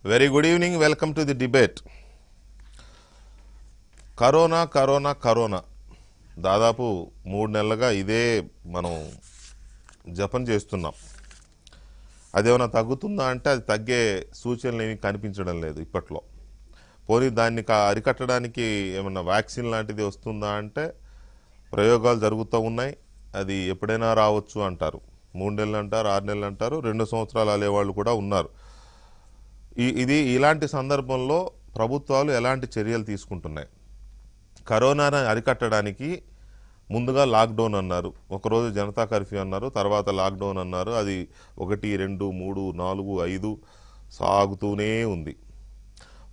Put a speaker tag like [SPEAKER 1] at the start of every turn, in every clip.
[SPEAKER 1] Very good evening. Welcome to the debate. Corona దాదాపు 3 నెలలుగా ఇదే మనం జపం చేస్తున్నాం. అదేమైనా తగ్గుతుందా అంటే అది తగ్గే సూచనలు ఏమీ కనిపించడం లేదు ఇప్పట్లో. పోనీ దాన్ని అరికట్టడానికి ఏమైనా వ్యాక్సిన్ లాంటిది వస్తుందా అంటే ప్రయోగాలు జరుగుతూ ఉన్నాయి. అది ఎప్పుడైనా రావచ్చు అంటారు. 3 నెలలు అంటారు, 6 నెలలు అంటారు, 2 సంవత్సరాలు అలేవాళ్ళు కూడా ఉన్నారు. ఇలాంటి సందర్భంలో ప్రభుత్వాలు ఎలాంటి చర్యలు తీసుకుంటున్నాయి? కరోనాను అరికట్టడానికి ముందుగా లాక్డౌన్ అన్నారు, ఒకరోజు జనతా కర్ఫ్యూ అన్నారు, తర్వాత లాక్డౌన్ అన్నారు. అది 1, 2, 3, 4, 5 సాగుతూనే ఉంది.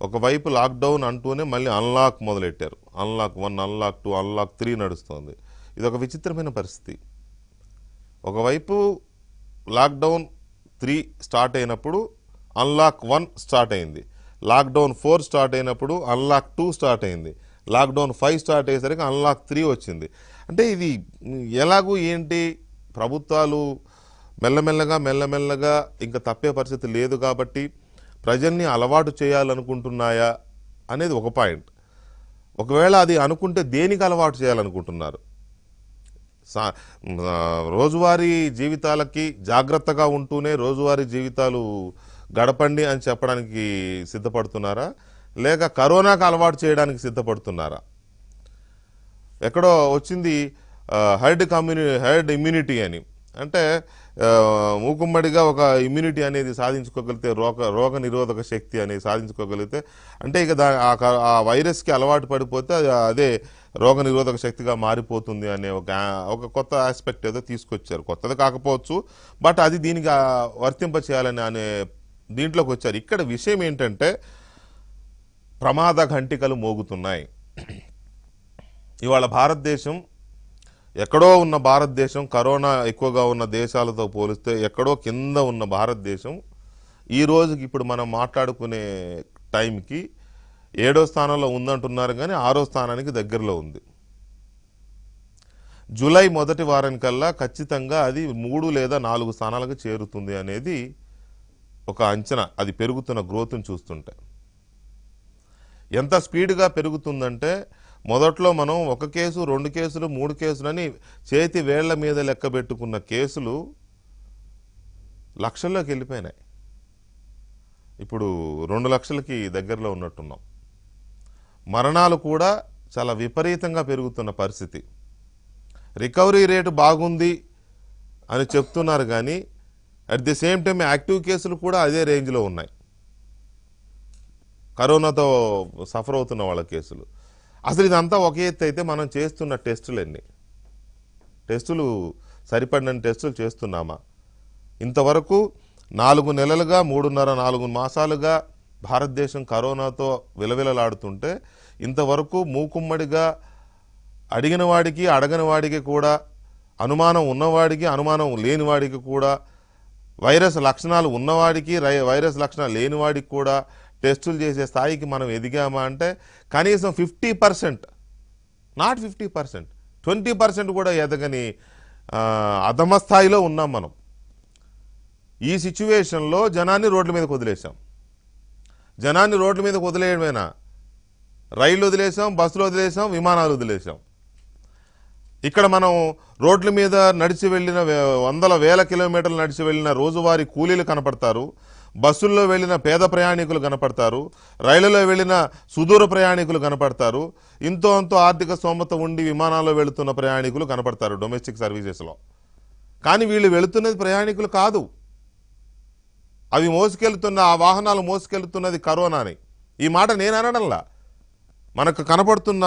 [SPEAKER 1] ఒకవైపు లాక్డౌన్ అంటూనే మళ్ళీ అన్లాక్ మొదలెట్టారు. అన్లాక్ 1, అన్లాక్ 2, అన్లాక్ 3 నడుస్తుంది. ఇది ఒక విచిత్రమైన పరిస్థితి. ఒకవైపు లాక్డౌన్ 3 స్టార్ట్ అయినప్పుడు అన్లాక్ 1 స్టార్ట్ అయింది, లాక్డౌన్ 4 స్టార్ట్ అయినప్పుడు అన్లాక్ 2 స్టార్ట్ అయింది, లాక్డౌన్ 5 స్టార్ట్ అయ్యేసరికి అన్లాక్ 3 వచ్చింది. అంటే ఇది ఎలాగూ ఏంటి, ప్రభుత్వాలు మెల్లమెల్లగా ఇంకా తప్పే పరిస్థితి లేదు కాబట్టి ప్రజల్ని అలవాటు చేయాలనుకుంటున్నాయా అనేది ఒక పాయింట్. ఒకవేళ అది అనుకుంటే దేనికి అలవాటు చేయాలనుకుంటున్నారు? రోజువారీ జీవితాలకి జాగ్రత్తగా ఉంటూనే రోజువారీ జీవితాలు గడపండి అని చెప్పడానికి సిద్ధపడుతున్నారా, లేక కరోనాకు అలవాటు చేయడానికి సిద్ధపడుతున్నారా? ఎక్కడో వచ్చింది హెర్డ్ ఇమ్యూనిటీ అని. అంటే మూకుమ్మడిగా ఒక ఇమ్యూనిటీ అనేది సాధించుకోగలిగితే, రోగ నిరోధక శక్తి అనేది సాధించుకోగలిగితే, అంటే ఇక ఆ వైరస్కి అలవాటు పడిపోతే అదే రోగ నిరోధక శక్తిగా మారిపోతుంది అనే ఒక కొత్త ఆస్పెక్ట్ ఏదో తీసుకొచ్చారు. కొత్తది కాకపోవచ్చు, బట్ అది దీనికి వర్తింప చేయాలని అనే దీంట్లోకి వచ్చారు. ఇక్కడ విషయం ఏంటంటే ప్రమాద ఘంటికలు మోగుతున్నాయి. ఇవాళ భారతదేశం, ఎక్కడో ఉన్న భారతదేశం, కరోనా ఎక్కువగా ఉన్న దేశాలతో పోలిస్తే ఎక్కడో కింద ఉన్న భారతదేశం ఈ రోజుకి ఇప్పుడు మనం మాట్లాడుకునే టైంకి 7వ స్థానంలో ఉందంటున్నారు, కానీ 6వ స్థానానికి దగ్గరలో ఉంది. జూలై మొదటి వారానికల్లా ఖచ్చితంగా అది 3 లేదా 4 స్థానాలకు చేరుతుంది అనేది ఒక అంచనా. అది పెరుగుతున్న గ్రోత్ని చూస్తుంటే ఎంత స్పీడ్గా పెరుగుతుందంటే, మొదట్లో మనం 1 కేసు, 2 కేసులు, 3 కేసులని చేతి వేళ్ల మీద లెక్క పెట్టుకున్న కేసులు లక్షల్లోకి వెళ్ళిపోయినాయి. ఇప్పుడు 2 లక్షలకి దగ్గరలో ఉన్నట్టున్నాం. మరణాలు కూడా చాలా విపరీతంగా పెరుగుతున్న పరిస్థితి. రికవరీ రేటు బాగుంది అని చెప్తున్నారు, కానీ at the same time active కేసులు కూడా అదే రేంజ్లో ఉన్నాయి. కరోనాతో సఫర్ అవుతున్న వాళ్ళ కేసులు. అసలు ఇదంతా ఒక ఎత్తు అయితే మనం చేస్తున్న టెస్టులు సరిపడిన టెస్టులు చేస్తున్నామా? ఇంతవరకు 4 నెలలుగా 3.5-4 మాసాలుగా భారతదేశం కరోనాతో విలవిలలాడుతుంటే, ఇంతవరకు మూకుమ్మడిగా అడిగిన వాడికి అడగని వాడికి కూడా, అనుమానం ఉన్నవాడికి అనుమానం లేనివాడికి కూడా, వైరస్ లక్షణాలు ఉన్నవాడికి వైరస్ లక్షణాలు లేనివాడికి కూడా టెస్టులు చేసే స్థాయికి మనం ఎదిగామా అంటే కనీసం 50%, నాట్ 50%, 20% కూడా ఎదగని అధమ స్థాయిలో ఉన్నాం మనం. ఈ సిచ్యువేషన్లో జనాన్ని రోడ్ల మీదకి వదిలేసాం. జనాన్ని రోడ్ల మీదకి వదిలేయడమేనా? రైళ్ళు వదిలేసాం, బస్సులు వదిలేసాం, విమానాలు వదిలేసాం. ఇక్కడ మనం రోడ్ల మీద నడిచి వెళ్ళిన వందల వేల కిలోమీటర్లు నడిచి వెళ్ళిన రోజువారీ కూలీలు కనపడతారు, బస్సుల్లో వెళ్ళిన పేద ప్రయాణికులు కనపడతారు, రైళ్లలో వెళ్ళిన సుదూర ప్రయాణికులు కనపడతారు, ఇంతో అంతో ఆర్థిక స్తోమత ఉండి విమానాల్లో వెళుతున్న ప్రయాణికులు కనపడతారు డొమెస్టిక్ సర్వీసెస్లో. కానీ వీళ్ళు వెళుతున్నది ప్రయాణికులు కాదు, అవి మోసుకెళ్తున్న ఆ వాహనాలు మోసుకెళ్తున్నది కరోనాని. ఈ మాట నేను అనడంలా, మనకు కనపడుతున్న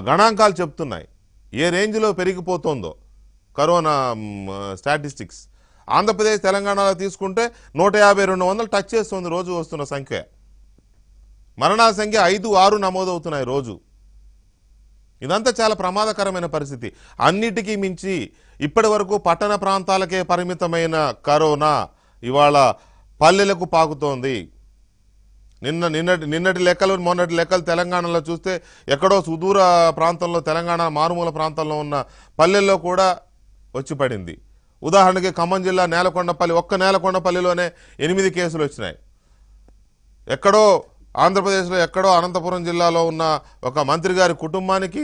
[SPEAKER 1] గణాంకాలు చెప్తున్నాయి ఏ రేంజ్లో పెరిగిపోతుందో కరోనా స్టాటిస్టిక్స్. ఆంధ్రప్రదేశ్, తెలంగాణలో తీసుకుంటే 150-200 టచ్ చేస్తుంది రోజు వస్తున్న సంఖ్య. మరణాల సంఖ్య 5-6 నమోదవుతున్నాయి రోజు. ఇదంతా చాలా ప్రమాదకరమైన పరిస్థితి. అన్నిటికీ మించి ఇప్పటి వరకు పట్టణ ప్రాంతాలకే పరిమితమైన కరోనా ఇవాళ పల్లెలకు పాకుతోంది. నిన్నటి లెక్కలు, మొన్నటి లెక్కలు తెలంగాణలో చూస్తే ఎక్కడో సుదూర ప్రాంతంలో, తెలంగాణ మారుమూల ప్రాంతంలో ఉన్న పల్లెల్లో కూడా వచ్చి పడింది. ఉదాహరణకి ఖమ్మం జిల్లా నేలకొండపల్లి, ఒక్క నేలకొండపల్లిలోనే 8 కేసులు వచ్చినాయి. ఎక్కడో ఆంధ్రప్రదేశ్లో ఎక్కడో అనంతపురం జిల్లాలో ఉన్న ఒక మంత్రి గారి కుటుంబానికి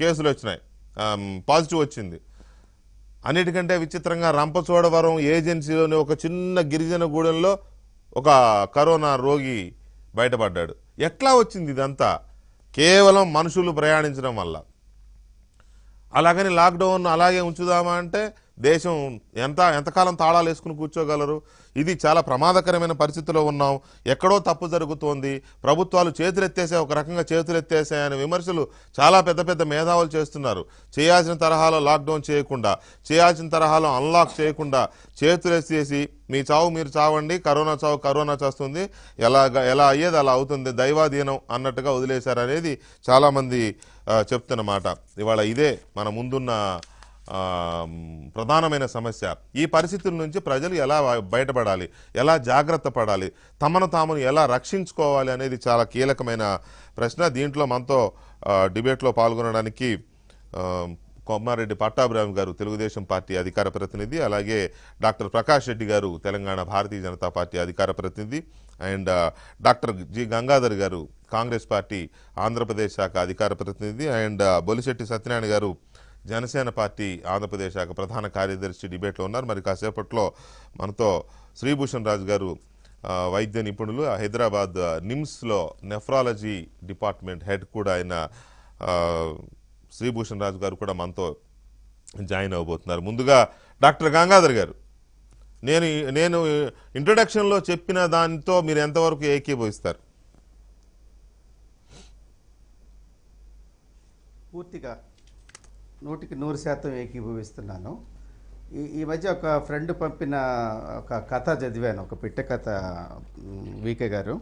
[SPEAKER 1] కేసులు వచ్చినాయి, పాజిటివ్ వచ్చింది. అన్నిటికంటే విచిత్రంగా రంపచోడవరం ఏజెన్సీలోని ఒక చిన్న గిరిజన గూడెంలో ఒక కరోనా రోగి బయటపడ్డాడు. ఎట్లా వచ్చింది ఇదంతా? కేవలం మనుషులు ప్రయాణించడం వల్ల. అలాగని లాక్డౌన్ అలాగే ఉంచుదామా అంటే దేశం ఎంతకాలం తాళాలు వేసుకుని కూర్చోగలరు? ఇది చాలా ప్రమాదకరమైన పరిస్థితిలో ఉన్నాం. ఎక్కడో తప్పు జరుగుతోంది, ప్రభుత్వాలు చేతులెత్తేసే, ఒక రకంగా చేతులెత్తేసాయనే విమర్శలు చాలా పెద్ద పెద్ద మేధావులు చేస్తున్నారు. చేయాల్సిన తరహాలో లాక్డౌన్ చేయకుండా, చేయాల్సిన తరహాలో అన్లాక్ చేయకుండా చేతులెత్తేసి మీ చావు మీరు చావండి, కరోనా చావు కరోనా చేస్తుంది, ఎలా అయ్యేది అలా అవుతుంది, దైవాధీనం అన్నట్టుగా వదిలేశారనేది చాలామంది చెప్తున్నమాట. ఇవాళ ఇదే మన ముందున్న ప్రధానమైన సమస్య. ఈ పరిస్థితుల నుంచి ప్రజలు ఎలా బయటపడాలి, ఎలా జాగ్రత్త పడాలి, తమను తామును ఎలా రక్షించుకోవాలి అనేది చాలా కీలకమైన ప్రశ్న. దీంట్లో మనతో డిబేట్లో పాల్గొనడానికి కొమ్మారెడ్డి పట్టాభిరామ్ గారు, తెలుగుదేశం పార్టీ అధికార ప్రతినిధి, అలాగే డాక్టర్ ప్రకాష్ రెడ్డి గారు, తెలంగాణ భారతీయ జనతా పార్టీ అధికార ప్రతినిధి, అండ్ డాక్టర్ జి గంగాధర్ గారు, కాంగ్రెస్ పార్టీ ఆంధ్రప్రదేశ్ శాఖ అధికార ప్రతినిధి, అండ్ బొలిశెట్టి సత్యనారాయణ గారు, జనసేన పార్టీ ఆంధ్రప్రదేశ్ శాఖ ప్రధాన కార్యదర్శి డిబేట్లో ఉన్నారు. మరి కాసేపట్లో మనతో శ్రీభూషణ్ రాజు గారు, వైద్య నిపుణులు, హైదరాబాద్ నిమ్స్లో నెఫ్రాలజీ డిపార్ట్మెంట్ హెడ్ కూడా అయిన శ్రీభూషణ్ రాజు గారు కూడా మనతో జాయిన్ అవ్వబోతున్నారు. ముందుగా డాక్టర్ గంగాధర్ గారు, నేను ఇంట్రొడక్షన్లో చెప్పిన దానితో మీరు ఎంతవరకు ఏకీభవిస్తారు?
[SPEAKER 2] పూర్తిగా 100% ఏకీభవిస్తున్నాను. ఈ మధ్య ఒక ఫ్రెండ్ పంపిన ఒక కథ చదివాను, ఒక పిట్ట కథ వీకే గారు.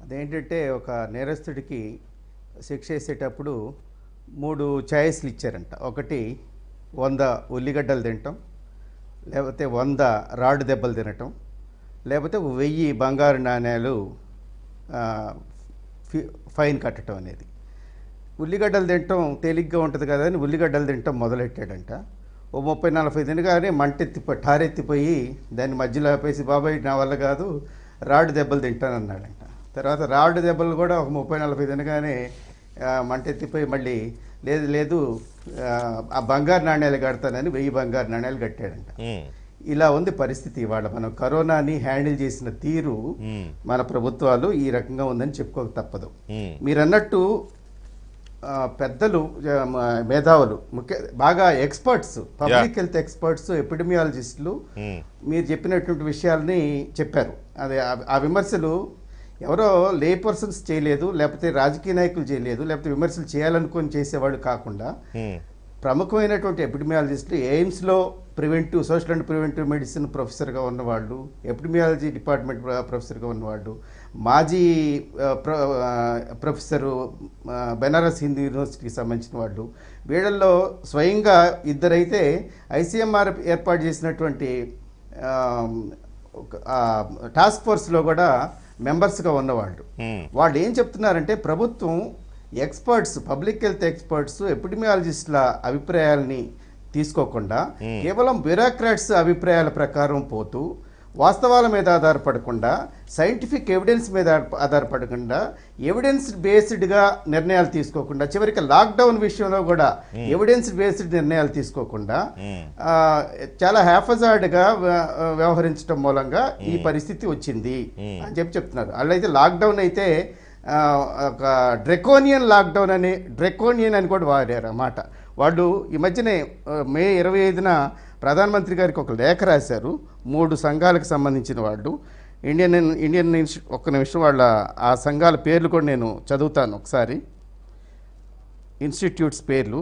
[SPEAKER 2] అదేంటంటే ఒక నేరస్తుడికి శిక్ష వేసేటప్పుడు 3 ఛాయిస్లు ఇచ్చారంట. ఒకటి 100 ఉల్లిగడ్డలు తినటం, లేకపోతే 100 రాడ్ దెబ్బలు తినటం, లేకపోతే 1000 బంగారు నాణ్యాలు ఫైన్ కట్టడం అనేది. ఉల్లిగడ్డలు తినటం తేలిగ్గా ఉంటుంది కదా అని ఉల్లిగడ్డలు తినటం మొదలెట్టాడంట. ఓ 30-40 తినగానే టారెత్తిపోయి దాన్ని మధ్యలో ఆపేసి, బాబాయ్ నా వల్ల కాదు, రాడ్ దెబ్బలు తింటానన్నాడంట. తర్వాత రాడ్ దెబ్బలు కూడా ఒక 30-40 తినగానే మంటెత్తిపోయి మళ్ళీ లేదు ఆ బంగారు నాణ్యాలు కడతానని 1000 బంగారు నాణ్యాలు కట్టాడంట. ఇలా ఉంది పరిస్థితి. ఇవాళ మనం కరోనాని హ్యాండిల్ చేసిన తీరు మన ప్రభుత్వాలు ఈ రకంగా ఉందని చెప్పుకోక తప్పదు. మీరన్నట్టు పెద్దలు, మేధావులు, బాగా ఎక్స్పర్ట్స్, పబ్లిక్ హెల్త్ ఎక్స్పర్ట్స్, ఎపిడమియాలజిస్టులు మీరు చెప్పినటువంటి విషయాల్ని చెప్పారు. అదే ఆ విమర్శలు ఎవరో లే పర్సన్స్ చేయలేదు, లేకపోతే రాజకీయ నాయకులు చేయలేదు, లేకపోతే విమర్శలు చేయాలనుకొని చేసేవాళ్ళు కాకుండా ప్రముఖమైనటువంటి ఎపిడమియాలజిస్టులు, ఎయిమ్స్లో సోషల్ అండ్ ప్రివెంటివ్ మెడిసిన్ ప్రొఫెసర్గా ఉన్నవాళ్ళు, ఎపిడమియాలజీ డిపార్ట్మెంట్ ప్రొఫెసర్గా ఉన్నవాళ్ళు, మాజీ ప్రొఫెసరు బెనారస్ హిందూ యూనివర్సిటీకి సంబంధించిన వాళ్ళు, వీళ్ళల్లో స్వయంగా 2 అయితే ఐసీఎంఆర్ ఏర్పాటు చేసినటువంటి టాస్క్ ఫోర్స్లో కూడా మెంబర్స్గా ఉన్నవాళ్ళు. వాళ్ళు ఏం చెప్తున్నారంటే ప్రభుత్వం ఎక్స్పర్ట్స్, పబ్లిక్ హెల్త్ ఎక్స్పర్ట్స్, ఎపిడమియాలజిస్టుల అభిప్రాయాలని తీసుకోకుండా కేవలం బ్యూరోక్రాట్స్ అభిప్రాయాల ప్రకారం పోతూ, వాస్తవాల మీద ఆధారపడకుండా, సైంటిఫిక్ ఎవిడెన్స్ మీద ఆధారపడకుండా, ఎవిడెన్స్ బేస్డ్గా నిర్ణయాలు తీసుకోకుండా, చివరికి లాక్డౌన్ విషయంలో కూడా ఎవిడెన్స్ బేస్డ్ నిర్ణయాలు తీసుకోకుండా చాలా హ్యాఫజార్డ్గా వ్యవహరించడం మూలంగా ఈ పరిస్థితి వచ్చింది అని చెప్తున్నారు. వాళ్ళైతే లాక్డౌన్ అయితే ఒక డ్రెకోనియన్ లాక్డౌన్ డ్రెకోనియన్ అని కూడా వాడారు అన్నమాట. వాళ్ళు ఈ మధ్యనే మే 25న ప్రధానమంత్రి గారికి ఒక లేఖ రాశారు. 3 సంఘాలకు సంబంధించిన వాళ్ళు, ఇండియన్ ఒక్క నిమిషం, వాళ్ళ ఆ సంఘాల పేర్లు కూడా నేను చదువుతాను ఒకసారి. ఇన్స్టిట్యూట్స్ పేర్లు: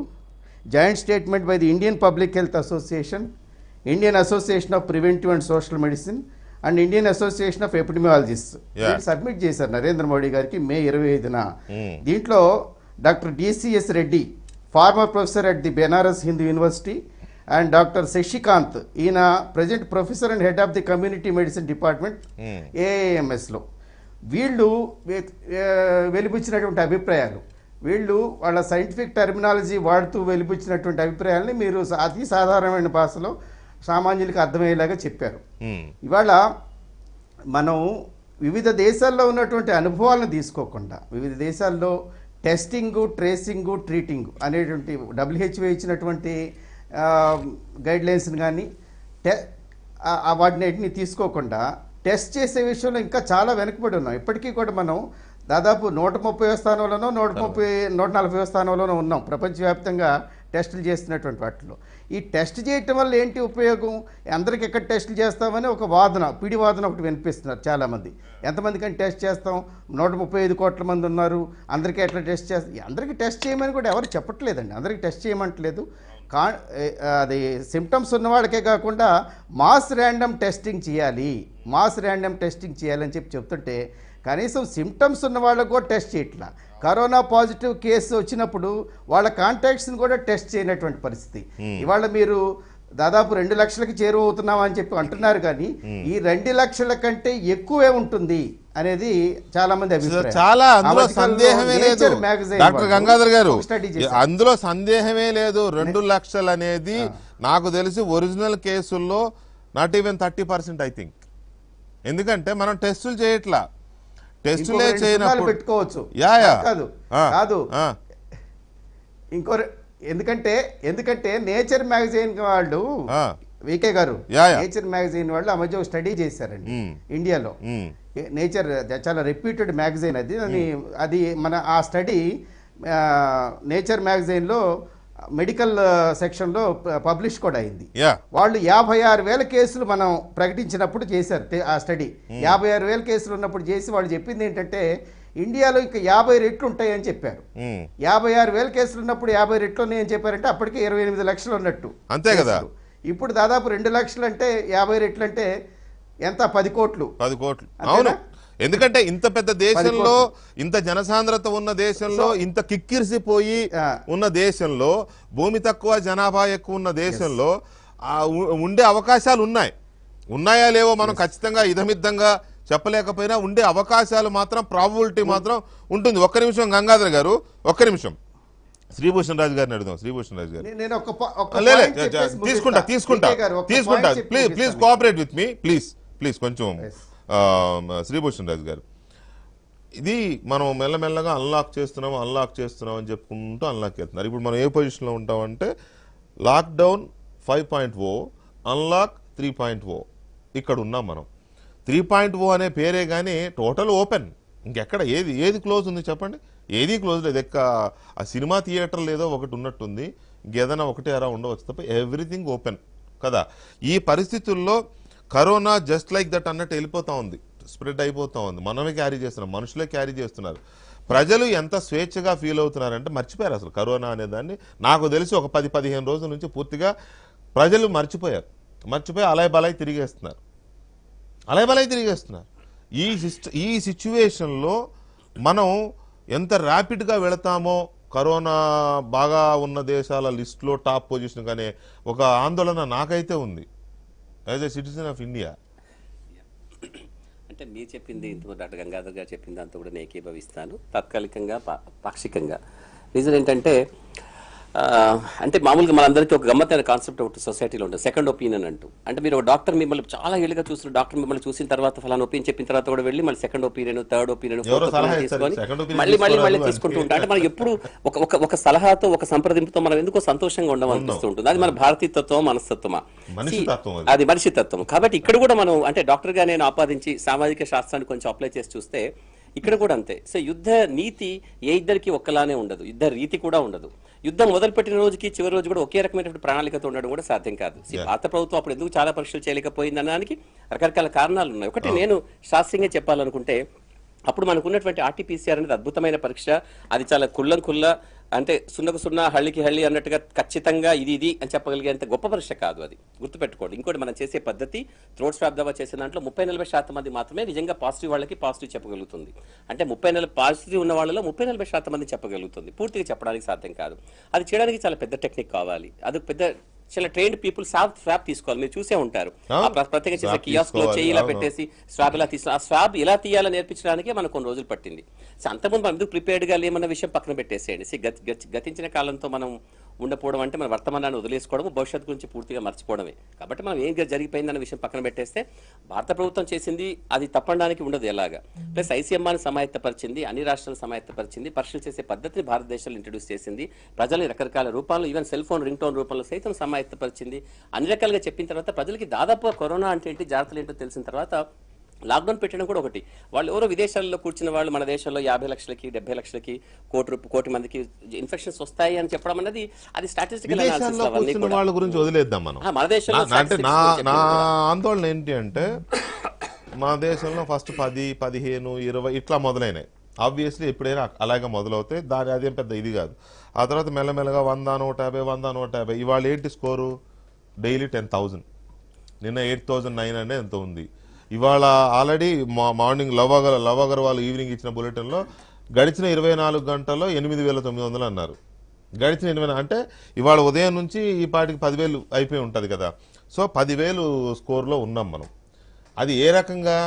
[SPEAKER 2] joint statement by the Indian Public Health Association, Indian Association of Preventive and Social Medicine and Indian Association of Epidemiologist. Submit చేశారు నరేంద్ర మోడీ గారికి మే 25న. దీంట్లో doctor DCS Reddy, former professor at the Banaras Hindu University, and doctor Shashikant, ఈయన present professor and head of the community medicine department ఏఏఎంఎస్లో, వీళ్ళు వెలిబుచ్చినటువంటి అభిప్రాయాలు, వీళ్ళు వాళ్ళ సైంటిఫిక్ టెర్మినాలజీ వాడుతూ వెలిబుచ్చినటువంటి అభిప్రాయాలని మీరు అతి సాధారణమైన భాషలో సామాన్యులకు అర్థమయ్యేలాగా చెప్పారు. ఇవాళ మనం వివిధ దేశాల్లో ఉన్నటువంటి అనుభవాలను తీసుకోకుండా వివిధ దేశాల్లో టెస్టింగ్, ట్రేసింగ్, ట్రీటింగ్ అనేటువంటి WHO ఇచ్చినటువంటి గైడ్లైన్స్ని కానీ వాటిని తీసుకోకుండా టెస్ట్ చేసే విషయంలో ఇంకా చాలా వెనకబడి ఉన్నాం. ఇప్పటికీ కూడా మనం దాదాపు 130వ స్థానంలోనో 140వ స్థానంలోనో ఉన్నాం ప్రపంచవ్యాప్తంగా టెస్టులు చేస్తున్నటువంటి వాటిలో. ఈ టెస్ట్ చేయటం వల్ల ఏంటి ఉపయోగం? అందరికి ఎక్కడ టెస్టులు చేస్తామని ఒక వాదన, పిడి వాదన ఒకటి వినిపిస్తున్నారు చాలామంది. ఎంతమందికని టెస్ట్ చేస్తాం? 135 కోట్ల మంది ఉన్నారు, అందరికీ ఎట్లా టెస్ట్ చేస్తాం? అందరికీ టెస్ట్ చేయమని కూడా ఎవరు చెప్పట్లేదండి, అందరికీ టెస్ట్ చేయమంటలేదు. అది సిమ్టమ్స్ ఉన్నవాడికే కాకుండా మాస్ ర్యాండమ్ టెస్టింగ్ చేయాలని చెప్తుంటే కనీసం సిమ్టమ్స్ ఉన్న వాళ్ళకు కూడా టెస్ట్ చేయట్లా. కరోనా పాజిటివ్ కేసు వచ్చినప్పుడు వాళ్ళ కాంటాక్ట్స్ని కూడా టెస్ట్ చేయనటువంటి పరిస్థితి. ఇవాళ మీరు దాదాపు 2 లక్షలకి చేరువవుతున్నాం అని చెప్పి అంటున్నారు, కానీ ఈ 2 లక్షల కంటే ఎక్కువే ఉంటుంది అనేది చాలా మంది అభిప్రాయం.
[SPEAKER 1] చాలా అందులో సందేహమే లేదు డాక్టర్ గంగాధర్ గారు, అందులో సందేహమే లేదు. 2 లక్షలు అనేది నాకు తెలిసి ఒరిజినల్ కేసుల్లో నాట్ ఈవెన్ 30% ఐ థింక్. ఎందుకంటే మనం టెస్టులు చేయట్లా, టెస్టులే చేయనప్పుడు
[SPEAKER 2] పెట్టుకోవచ్చు. కాదు ఇంకో ఎందుకంటే నేచర్ మ్యాగజైన్ వాళ్ళు, వికే గారు, నేచర్ మ్యాగజైన్ వాళ్ళు ఆ మధ్య ఒక స్టడీ చేశారండి ఇండియాలో. నేచర్ చాలా రెప్యూటెడ్ మ్యాగజైన్ అది మన ఆ స్టడీ నేచర్ మ్యాగజైన్లో మెడికల్ సెక్షన్లో పబ్లిష్ కూడా అయింది. వాళ్ళు 56,000 కేసులు మనం ప్రకటించినప్పుడు చేశారు ఆ స్టడీ. 56,000 కేసులు ఉన్నప్పుడు చేసి వాళ్ళు చెప్పింది ఏంటంటే ఇండియాలో ఇంకా 50 రెట్లు ఉంటాయని చెప్పారు. 56,000 కేసులు ఉన్నప్పుడు 50 రెట్లు ఉన్నాయని చెప్పారంటే అప్పటికే 28 లక్షలు ఉన్నట్టు.
[SPEAKER 1] అంతే కదా.
[SPEAKER 2] ఇప్పుడు దాదాపు 2 లక్షలు అంటే 50 రెట్లు అంటే ఎంత? 10 కోట్లు.
[SPEAKER 1] అవును, ఎందుకంటే ఇంత పెద్ద దేశంలో, ఇంత జనసాంద్రత ఉన్న దేశంలో, ఇంత కిక్కిరిసిపోయి ఉన్న దేశంలో, భూమి తక్కువ జనాభా ఎక్కువ ఉన్న దేశంలో ఉండే అవకాశాలు ఉన్నాయా లేవో మనం ఖచ్చితంగా ఇదమిద్దంగా చెప్పలేకపోయినా ఉండే అవకాశాలు మాత్రం, ప్రాబబిలిటీ మాత్రం ఉంటుంది. ఒక్క నిమిషం గంగాధర్ గారు, ఒక్క నిమిషం శ్రీభూషణ్ రాజు గారిని అడుగుదాం. శ్రీభూషణ్ రాజు గారు తీసుకుంటా please cooperate with me please కొంచెం. శ్రీభూషణ్ రాజు గారు, ఇది మనం మెల్లమెల్లగా అన్లాక్ చేస్తున్నాం అని చెప్పుకుంటూ అన్లాక్ వెళ్తున్నారు. ఇప్పుడు మనం ఏ పొజిషన్లో ఉంటామంటే లాక్డౌన్ 5.0, అన్లాక్ 3.0 ఇక్కడ ఉన్నాం మనం. 3.0 అనే పేరే కానీ టోటల్ ఓపెన్, ఇంకెక్కడ ఏది క్లోజ్ ఉంది చెప్పండి? ఏది క్లోజ్ లేదు. ఆ సినిమా థియేటర్ లేదో ఒకటి ఉన్నట్టుంది, ఇంకేదైనా ఒకటి అలా ఉండవచ్చు తప్ప ఎవ్రీథింగ్ ఓపెన్ కదా. ఈ పరిస్థితుల్లో కరోనా జస్ట్ లైక్ దట్ అన్నట్టు వెళ్ళిపోతూ ఉంది, స్ప్రెడ్ అయిపోతూ ఉంది. మనమే క్యారీ చేస్తున్నాం, మనుషులే క్యారీ చేస్తున్నారు. ప్రజలు ఎంత స్వేచ్ఛగా ఫీల్ అవుతున్నారంటే మర్చిపోయారు అసలు కరోనా అనేదాన్ని. నాకు తెలిసి ఒక 10-15 రోజుల నుంచి పూర్తిగా ప్రజలు మర్చిపోయి అలయబలై తిరిగేస్తున్నారు. ఈ సిచ్యువేషన్లో మనం ఎంత ర్యాపిడ్గా వెళతామో కరోనా బాగా ఉన్న దేశాల లిస్టులో టాప్ పొజిషన్ కానీ ఒక ఆందోళన నాకైతే ఉంది as a citizen of India.
[SPEAKER 3] అంటే మీరు చెప్పింది డాక్టర్ గంగాధర్ గారు చెప్పింది అంతా కూడా నేను ఏకీభవిస్తాను. తాత్కాలికంగా పాక్షికంగా రీజన్ ఏంటంటే అంటే మామూలుగా మనందరికీ ఒక గమ్మత్తైన కాన్సెప్ట్ ఒకటి సొసైటీలో ఉంటుంది, సెకండ్ ఒపీనియన్ అంటూ. అంటే మీరు ఒక డాక్టర్ మిమ్మల్ని చాలా ఏళ్ళుగా చూసిన డాక్టర్ మిమ్మల్ని చూసిన తర్వాత ఫలానా ఒపీనియన్ చెప్పిన తర్వాత కూడా వెళ్ళి మళ్ళీ second opinion, third opinion, fourth opinion తీసుకొని మళ్ళీ తీసుకుంటూ ఉంటాం. అంటే మనం ఎప్పుడు ఒక సలహాతో, ఒక సంప్రదింపుతో మనం ఎందుకో సంతోషంగా ఉండమనిపిస్తూ ఉంటుంది. అది మన భారతీయతత్వం, మనస్తత్వమా, అది మనిషితత్వం. కాబట్టి ఇక్కడ కూడా మనం అంటే డాక్టర్ గా నేను ఆపాదించి సామాజిక శాస్త్రాన్ని కొంచెం అప్లై చేసి చూస్తే ఇక్కడ కూడా అంతే. సో యుద్ధ నీతి ఏ ఇద్దరికి ఒక్కలానే ఉండదు, యుద్ధ రీతి కూడా ఉండదు. యుద్ధం మొదలుపెట్టిన రోజుకి చివరి రోజు కూడా ఒకే రకమైనటువంటి ప్రణాళికతో ఉండడం కూడా సాధ్యం కాదు. భారత ప్రభుత్వం అప్పుడు ఎందుకు చాలా పరీక్షలు చేయలేకపోయింది అనడానికి రకరకాల కారణాలు ఉన్నాయి. ఒకటి నేను శాస్త్రీయంగా చెప్పాలనుకుంటే అప్పుడు మనకు ఉన్నటువంటి ఆర్టీపీసీఆర్ అనేది అద్భుతమైన పరీక్ష. అది చాలా కుల్ల అంటే 0 హళ్ళికి హళ్ళి అన్నట్టుగా ఖచ్చితంగా ఇది అని చెప్పగలిగేంత గొప్ప పరీక్ష కాదు, అది గుర్తుపెట్టుకోండి. ఇంకోటి మనం చేసే పద్ధతి థ్రోట్ స్వాబ్ దావా చేసే దాంట్లో 30-40% మంది మాత్రమే నిజంగా పాజిటివ్ వాళ్ళకి పాజిటివ్ చెప్పగలుగుతుంది. అంటే 30 పాజిటివ్ ఉన్న వాళ్ళలో 30-40% మంది చెప్పగలుగుతుంది, పూర్తిగా చెప్పడానికి సాధ్యం కాదు. అది చేయడానికి చాలా పెద్ద టెక్నిక్ కావాలి, అది పెద్ద చాలా ట్రైన్డ్ పీపుల్ స్వాబ్ తీసుకోవాలి. మీరు చూసే ఉంటారు ప్రత్యేక చేసే కియాస్క్ లో చేయి ఇలా పెట్టేసి స్వాబ్ ఇలా తీసుకోవాలి. ఆ స్వాబ్ ఎలా తీయాలని నేర్పించడానికి మనకు కొన్ని రోజులు పట్టింది. అంతకుముందు మనం ఎందుకు ప్రిపేర్డ్ గా లేమన్న విషయం పక్కన పెట్టేసేయండి. గతించిన కాలంతో మనం ఉండకపోవడం అంటే మన వర్తమానాన్ని వదిలేసుకోవడం, భవిష్యత్తు గురించి పూర్తిగా మర్చిపోవడమే. కాబట్టి మనం ఏం జరిగిపోయిందన్న విషయం పక్కన పెట్టేస్తే భారత ప్రభుత్వం చేసింది అది తప్పడానికి ఉండదు ఎలాగా. ప్లస్ ఐసీఎంఆర్ని సమాయత్తపరిచింది, అన్ని రాష్ట్రాలను సమాయత్తపరిచింది, పరీక్షలు చేసే పద్ధతిని భారతదేశంలో ఇంట్రడ్యూస్ చేసింది, ప్రజల్ని రకరకాల రూపాల్లో even cell phone ring tone రూపంలో సైతం సమాయత్తపరిచింది. అన్ని రకాలుగా చెప్పిన తర్వాత ప్రజలకి దాదాపు కరోనా అంటే ఏంటి, జాగ్రత్తలు ఏంటో తెలిసిన తర్వాత లాక్డౌన్ పెట్టడం కూడా ఒకటి. వాళ్ళు ఎవరో విదేశాల్లో కూర్చున్న వాళ్ళు మన దేశంలో 50 లక్షలకి 70 లక్షలకి కోటి మందికి ఇన్ఫెక్షన్స్ వస్తాయి అని చెప్పడం అన్నది అది స్టాటిస్టికల్ అనాలిసిస్ అవన్నీ కూడా
[SPEAKER 1] వాళ్ళ గురించి వదిలేద్దాం మనం.
[SPEAKER 3] మన దేశంలో
[SPEAKER 1] అంటే నా ఆందోళన ఏంటి అంటే మన దేశంలో ఫస్ట్ 10, 15, 20 ఇట్లా మొదలైనాయి. ఆబ్వియస్లీ ఎప్పుడైనా అలాగే మొదలవుతాయి, దాని అదేం పెద్ద ఇది కాదు. ఆ తర్వాత మెల్లమెల్లగా 100, 150, 100, 150. ఇవాళ ఏంటి స్కోరు? డైలీ 10,000. నిన్న 8,009 అనేది ఎంత ఉంది. ఇవాళ already morning love Agarwal evening ఇచ్చిన బులెటిన్లో గడిచిన 24 గంటల్లో 8,900 అన్నారు. గడిచిన 20 అంటే ఇవాళ ఉదయం నుంచి ఈ పాటికి 10,000 అయిపోయి ఉంటుంది కదా. సో 10,000 స్కోర్లో ఉన్నాం మనం. అది ఏ రకంగా?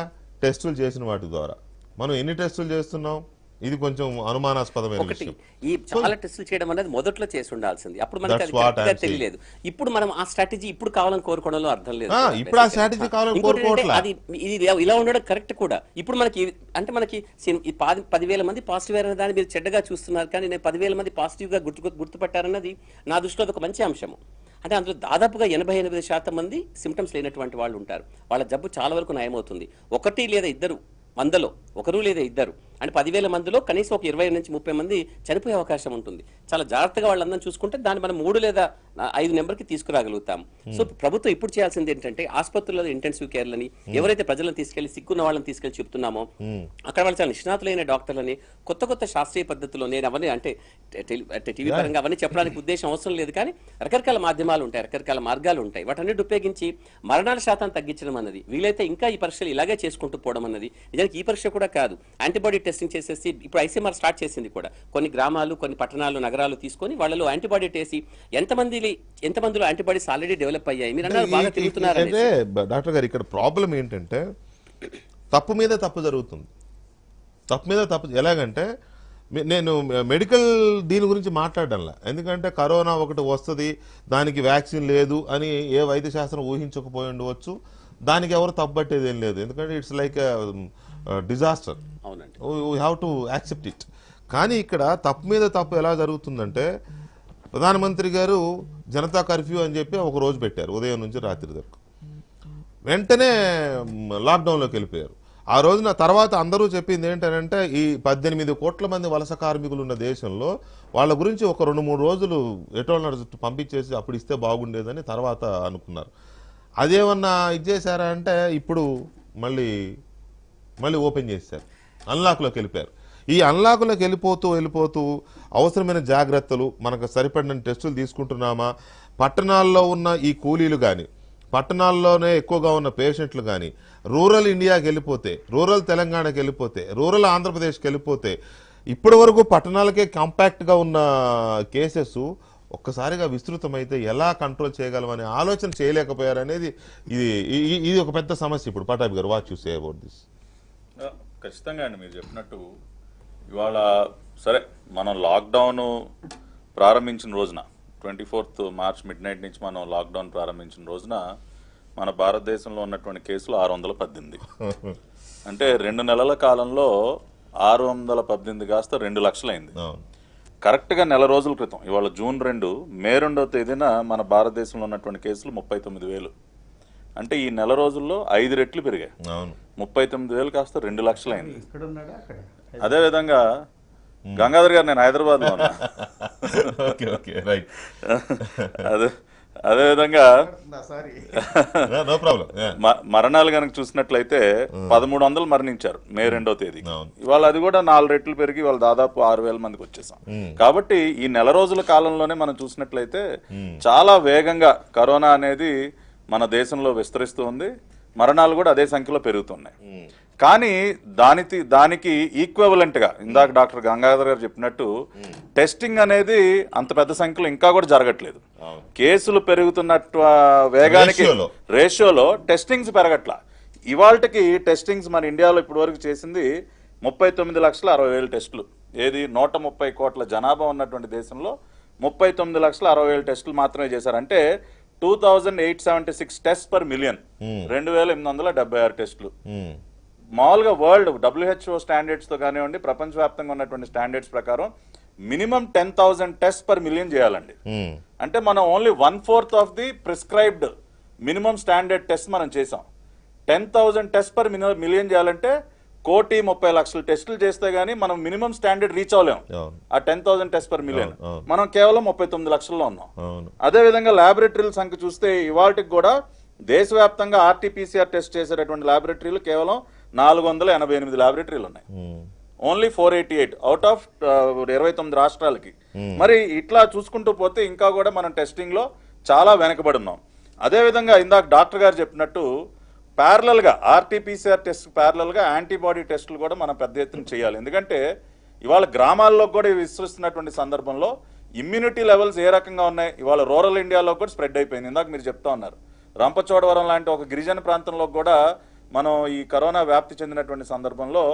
[SPEAKER 1] టెస్టులు చేసిన వాటి ద్వారా. మనం ఎన్ని టెస్టులు చేస్తున్నాం? ఇది కొంచెం అనుమానాస్పదమైన విషయం.
[SPEAKER 3] ఈ చాలా టెస్టులు చేయడం అనేది మొదట్లో చేసి ఉండాల్సింది. అప్పుడు మనకి అది కరెక్ట్గా తెలియలేదు. ఇప్పుడు మనం ఆ స్ట్రాటజీ ఇప్పుడు కావాలని కోరుకోవడంలో అర్థం లేదు.
[SPEAKER 1] ఇప్పుడు ఆ స్ట్రాటజీ కావాలని కోరుకోవట్లేదు.
[SPEAKER 3] అది ఇది ఇలా ఉండడం కరెక్ట్ కూడా. ఇప్పుడు మనకి అంటే మనకి 10,000 మంది పాజిటివ్ అయ్యారని దాన్ని మీరు చెడ్డగా చూస్తున్నారు, కానీ నేను 10,000 మంది పాజిటివ్ గా గుర్తుపట్టారన్నది నా దృష్టిలో ఒక మంచి అంశము. అంటే అందులో దాదాపుగా 88% మంది సిమ్టమ్స్ లేనటువంటి వాళ్ళు ఉంటారు. వాళ్ళ జబ్బు చాలా వరకు నయమవుతుంది. 1 లేదా 2 100లో 1 లేదా 2 అంటే 10,000 మందిలో కనీసం ఒక 20 నుంచి 30 మంది చనిపోయే అవకాశం ఉంటుంది. చాలా జాగ్రత్తగా వాళ్ళందరం చూసుకుంటే దాన్ని మనం 3 లేదా 5 నెంబర్కి తీసుకురాగలుగుతాం. సో ప్రభుత్వం ఇప్పుడు చేయాల్సింది ఏంటంటే ఆసుపత్రుల్లో ఇంటెన్సివ్ కేర్లని ఎవరైతే ప్రజలను తీసుకెళ్లి సిక్కున్న వాళ్ళని తీసుకెళ్లి చెప్తున్నామో అక్కడ వాళ్ళు చాలా నిష్ణాతులైన డాక్టర్లని కొత్త శాస్త్రీయ పద్ధతిలో, నేను అవన్నీ అంటే టీవీ పరంగా అవన్నీ చెప్పడానికి ఉద్దేశం అవసరం లేదు, కానీ రకరకాల మాధ్యమాలు ఉంటాయి, రకరకాల మార్గాలు ఉంటాయి. వాటన్నిటి ఉపయోగించి మరణాల శాతం తగ్గించడం అన్నది, వీలైతే ఇంకా ఈ పరీక్షలు ఇలాగే చేసుకుంటూ పోవడం అన్నది. నిజానికి ఈ పరీక్ష కూడా కాదు, యాంటీబాడీ టెస్టింగ్ చేసేసి ఇప్పుడు ఐసీఎంఆర్ స్టార్ట్ చేసింది కూడా. కొన్ని గ్రామాలు, కొన్ని పట్టణాలు, నగరాలు తీసుకొని వాళ్ళలో యాంటీబాడీ టేసి ఎంతమందిలో యాంటీబాడీస్ ఆల్రెడీ డెవలప్ అయ్యాయి. మీరు అన్నారు బాగా తిరుగుతున్నారు
[SPEAKER 1] అంటే డాక్టర్ గారు ఇక్కడ ప్రాబ్లం ఏంటంటే తప్పు మీద తప్పు జరుగుతుంది. తప్పు మీద తప్పు ఎలాగంటే నేను మెడికల్ దీని గురించి మాట్లాడడంలా. ఎందుకంటే కరోనా ఒకటి వస్తుంది, దానికి వ్యాక్సిన్ లేదు అని ఏ వైద్య శాస్త్రం ఊహించకపోయి ఉండవచ్చు. దానికి ఎవరు తప్పట్టేది ఏం లేదు, ఎందుకంటే it's like disaster. We have to accept it. కానీ ఇక్కడ తప్పు మీద తప్పు ఎలా జరుగుతుందంటే ప్రధానమంత్రి గారు జనతా కర్ఫ్యూ అని చెప్పి ఒక రోజు పెట్టారు, ఉదయం నుంచి రాత్రి వరకు. వెంటనే లాక్డౌన్లోకి వెళ్ళిపోయారు. ఆ రోజున తర్వాత అందరూ చెప్పింది ఏంటంటే ఈ 18 కోట్ల మంది వలస కార్మికులు ఉన్న దేశంలో వాళ్ళ గురించి ఒక 2-3 రోజులు ఎటోళ్ళ పంపించేసి అప్పుడు ఇస్తే బాగుండేదని తర్వాత అనుకున్నారు. అదేమన్నా ఇది చేశారా అంటే ఇప్పుడు మళ్ళీ ఓపెన్ చేశారు, అన్లాక్లోకి వెళ్ళిపోయారు. ఈ అన్లాక్లోకి వెళ్ళిపోతూ అవసరమైన జాగ్రత్తలు, మనకు సరిపడిన టెస్టులు తీసుకుంటున్నామా, పట్టణాల్లో ఉన్న ఈ కూలీలు కానీ, పట్టణాల్లోనే ఎక్కువగా ఉన్న పేషెంట్లు కానీ, రూరల్ ఇండియాకి వెళ్ళిపోతే, రూరల్ తెలంగాణకి వెళ్ళిపోతే, రూరల్ ఆంధ్రప్రదేశ్కి వెళ్ళిపోతే, ఇప్పటి వరకు పట్టణాలకే కాంపాక్ట్గా ఉన్న కేసెస్ ఒక్కసారిగా విస్తృతమైతే ఎలా కంట్రోల్ చేయగలమనే ఆలోచన చేయలేకపోయారనేది ఇది ఒక పెద్ద సమస్య. ఇప్పుడు పటాబి గారు, what you say about this?
[SPEAKER 4] ఖచ్చితంగా అండి, మీరు చెప్పినట్టు ఇవాళ సరే మనం లాక్డౌన్ ప్రారంభించిన రోజున 24th మార్చ్ మిడ్ నైట్ నుంచి మనం లాక్డౌన్ ప్రారంభించిన రోజున మన భారతదేశంలో ఉన్నటువంటి కేసులు 618. అంటే 2 నెలల కాలంలో 618 కాస్త 2 లక్షలైంది. కరెక్ట్గా నెల రోజుల క్రితం, ఇవాళ జూన్ 2, మే 2వ తేదీన మన భారతదేశంలో ఉన్నటువంటి కేసులు 39,000. అంటే ఈ నెల రోజుల్లో 5 రెట్లు పెరిగాయి. 39,000 కాస్త 2 లక్షలైంది. అదేవిధంగా గంగాధర్ గారు, నేను హైదరాబాద్లో ఉన్నా. అదేవిధంగా మరణాలు కనుక చూసినట్లయితే 1,300 మరణించారు మే 2వ తేదీ. ఇవాళ అది కూడా 4 రెట్లు పెరిగి ఇవాళ దాదాపు 6,000 మందికి వచ్చేసాం. కాబట్టి ఈ నెల రోజుల కాలంలోనే మనం చూసినట్లయితే చాలా వేగంగా కరోనా అనేది మన దేశంలో విస్తరిస్తూ ఉంది. మరణాలు కూడా అదే సంఖ్యలో పెరుగుతున్నాయి. కానీ దానికి ఈక్వెవలెంట్ గా ఇందాక డాక్టర్ గంగాధర్ గారు చెప్పినట్టు టెస్టింగ్ అనేది అంత పెద్ద సంఖ్యలో ఇంకా కూడా జరగట్లేదు. కేసులు పెరుగుతున్నట్టు వేగానికి రేషియోలో టెస్టింగ్స్ పెరగట్లా. ఇవాళకి టెస్టింగ్స్ మన ఇండియాలో ఇప్పటి వరకు చేసింది 39,60,000 టెస్టులు. ఏది 130 కోట్ల జనాభా ఉన్నటువంటి దేశంలో 39,60,000 టెస్టులు మాత్రమే చేశారు. అంటే 2876 టెస్ట్ పర్ మిలియన్, 2876 టెస్టులు. మామూలుగా వరల్డ్ WHO స్టాండర్డ్స్ తో కానివ్వండి, ప్రపంచవ్యాప్తంగా ఉన్నటువంటి స్టాండర్డ్స్ ప్రకారం మినిమం 10,000 టెస్ట్ పర్ మిలియన్ చేయాలండి. అంటే మనం only 1/4 of the prescribed minimum standard test మనం చేసాం. 10,000 టెస్ట్ పర్ మిలియన్ చేయాలంటే 1,30,00,000 టెస్టులు చేస్తే గానీ మనం మినిమం స్టాండర్డ్ రీచ్ అవ్వలేం. ఆ 10,000 టెస్ట్ పర్ మిలియన్ మనం కేవలం 39 లక్షల్లో ఉన్నాం. అదే విధంగా ల్యాబొరేటరీల సంఖ్య చూస్తే ఇవాళకి కూడా దేశవ్యాప్తంగా RT-PCR టెస్ట్ చేసేటటువంటి ల్యాబొరేటరీలు కేవలం 488 ల్యాబొరేటరీలు ఉన్నాయి. ఓన్లీ 488 అవుట్ ఆఫ్ 29 రాష్ట్రాలకి. మరి ఇట్లా చూసుకుంటూ పోతే ఇంకా కూడా మనం టెస్టింగ్ లో చాలా వెనకబడి ఉన్నాం. అదే విధంగా ఇందాక డాక్టర్ గారు చెప్పినట్టు ప్యారలల్ గా RT-PCR టెస్ట్ ప్యారలల్ గా యాంటీబాడీ టెస్టులు కూడా మనం పెద్ద ఎత్తున చేయాలి. ఎందుకంటే ఇవాళ గ్రామాల్లో కూడా విస్తరిస్తున్నటువంటి సందర్భంలో ఇమ్యూనిటీ లెవెల్స్ ఏ రకంగా ఉన్నాయి, ఇవాళ రూరల్ ఇండియాలో కూడా స్ప్రెడ్ అయిపోయింది. ఇందాక మీరు చెప్తా ఉన్నారు, రంపచోడవరం లాంటి ఒక గిరిజన ప్రాంతంలో కూడా మనం ఈ కరోనా వ్యాప్తి చెందినటువంటి సందర్భంలో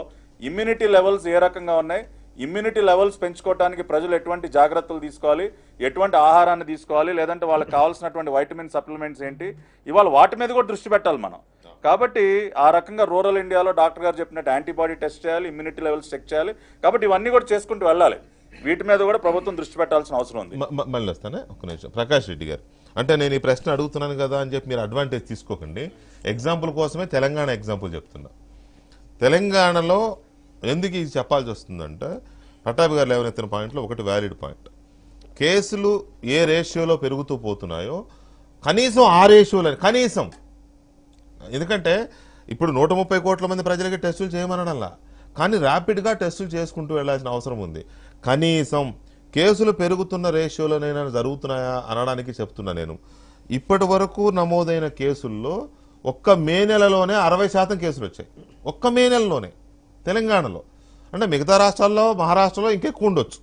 [SPEAKER 4] ఇమ్యూనిటీ లెవెల్స్ ఏ రకంగా ఉన్నాయి, ఇమ్యూనిటీ లెవెల్స్ పెంచుకోవడానికి ప్రజలు ఎటువంటి జాగ్రత్తలు తీసుకోవాలి, ఎటువంటి ఆహారాన్ని తీసుకోవాలి, లేదంటే వాళ్ళకి కావాల్సినటువంటి వైటమిన్ సప్లిమెంట్స్ ఏంటి, ఇవాళ వాటి మీద కూడా దృష్టి పెట్టాలి మనం. కాబట్టి ఆ రకంగా రూరల్ ఇండియాలో డాక్టర్ గారు చెప్పినట్టు యాంటీబాడీ టెస్ట్ చేయాలి, ఇమ్యూనిటీ లెవెల్స్ చెక్ చేయాలి. కాబట్టి ఇవన్నీ కూడా చేసుకుంటూ వెళ్ళాలి. వీటి మీద కూడా ప్రభుత్వం దృష్టి పెట్టాల్సిన అవసరం ఉంది.
[SPEAKER 1] మళ్ళీ వస్తానే ఒక్క నిమిషం. ప్రకాష్ రెడ్డి గారు, అంటే నేను ఈ ప్రశ్న అడుగుతున్నాను కదా అని చెప్పి మీరు అడ్వాంటేజ్ తీసుకోకండి. ఎగ్జాంపుల్ కోసమే తెలంగాణ ఎగ్జాంపుల్ చెప్తున్నా. తెలంగాణలో ఎందుకు ఇది చెప్పాల్సి వస్తుందంటే పట్టాభి గారు లేవనెత్తిన పాయింట్లో ఒకటి వ్యాలిడ్ పాయింట్. కేసులు ఏ రేషియోలో పెరుగుతూ పోతున్నాయో కనీసం ఆ రేషియోలో కనీసం, ఎందుకంటే ఇప్పుడు 130 కోట్ల మంది ప్రజలకి టెస్టులు చేయమనడంలా, కానీ ర్యాపిడ్గా టెస్టులు చేసుకుంటూ వెళ్లాల్సిన అవసరం ఉంది. కనీసం కేసులు పెరుగుతున్న రేషియోలోనైనా జరుగుతున్నాయా అనడానికి చెప్తున్నా నేను. ఇప్పటి వరకు నమోదైన కేసుల్లో ఒక్క మే నెలలోనే 60% కేసులు వచ్చాయి. ఒక్క మే నెలలోనే తెలంగాణలో. అంటే మిగతా రాష్ట్రాల్లో, మహారాష్ట్రలో ఇంకెక్కువ ఉండొచ్చు,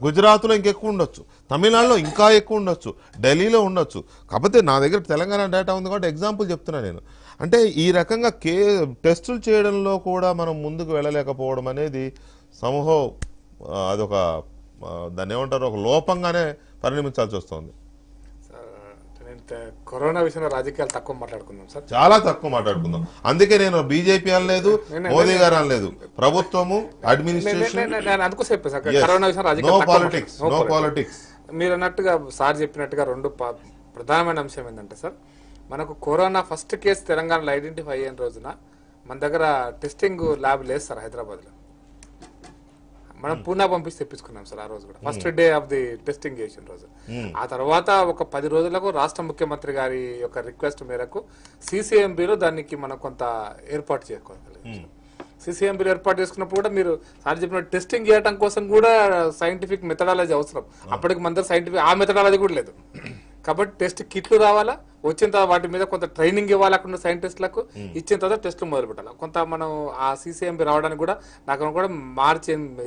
[SPEAKER 1] గుజరాత్లో ఇంకెక్కువ ఉండొచ్చు, తమిళనాడులో ఇంకా ఎక్కువ ఉండొచ్చు, ఢిల్లీలో ఉండొచ్చు. కాకపోతే నా దగ్గర తెలంగాణ డేటా ఉంది కాబట్టి ఎగ్జాంపుల్ చెప్తున్నా నేను. అంటే ఈ రకంగా టెస్టులు చేయడంలో కూడా మనం ముందుకు వెళ్ళలేకపోవడం అనేది సమూహం అదొక దాన్ని ఏమంటారు, ఒక లోపంగానే పరిణమించాల్సి వస్తుంది.
[SPEAKER 5] కరోనా విషయంలో రాజకీయాలు తక్కువ మాట్లాడుకుందాం సార్, చాలా తక్కువ
[SPEAKER 1] మాట్లాడుకుందాం. అందుకే నేను బీజేపీ అనలేదు, మోదీ గారు అనలేదు, ప్రభుత్వము, అడ్మినిస్ట్రేషన్.
[SPEAKER 5] అందుకు చెప్పాను సార్, కరోనా విషయం రాజకీయాలు. మీరు అన్నట్టుగా సార్ చెప్పినట్టుగా రెండు ప్రధానమైన అంశం ఏంటంటే సార్, మనకు కరోనా ఫస్ట్ కేసు తెలంగాణలో ఐడెంటిఫై అయిన రోజున మన దగ్గర టెస్టింగ్ ల్యాబ్ లేదు సార్ హైదరాబాద్లో. మనం పూనా పంపించి తెప్పించుకున్నాం సార్ ఆ రోజు కూడా, first day of the testing చేసిన రోజు. ఆ తర్వాత ఒక 10 రోజులకు రాష్ట్ర ముఖ్యమంత్రి గారి యొక్క రిక్వెస్ట్ మేరకు CCMBలో దానికి మనం కొంత ఏర్పాటు చేసుకోగలిగాం. CCMBలో ఏర్పాటు చేసుకున్నప్పుడు కూడా మీరు సార్ చెప్పిన టెస్టింగ్ చేయడం కోసం కూడా సైంటిఫిక్ మెథడాలజీ అవసరం. అప్పటికి మన సైంటిఫిక్ ఆ మెథడాలజీ కూడా లేదు. కాబట్టి టెస్ట్ కిట్లు రావాలా, వచ్చిన తర్వాత వాటి మీద కొంత ట్రైనింగ్ ఇవ్వాలి అక్కడ సైంటిస్టులకు, ఇచ్చిన తర్వాత టెస్టులు మొదలు పెట్టాలి. కొంత మనం ఆ CCMB రావడానికి కూడా నాకు కూడా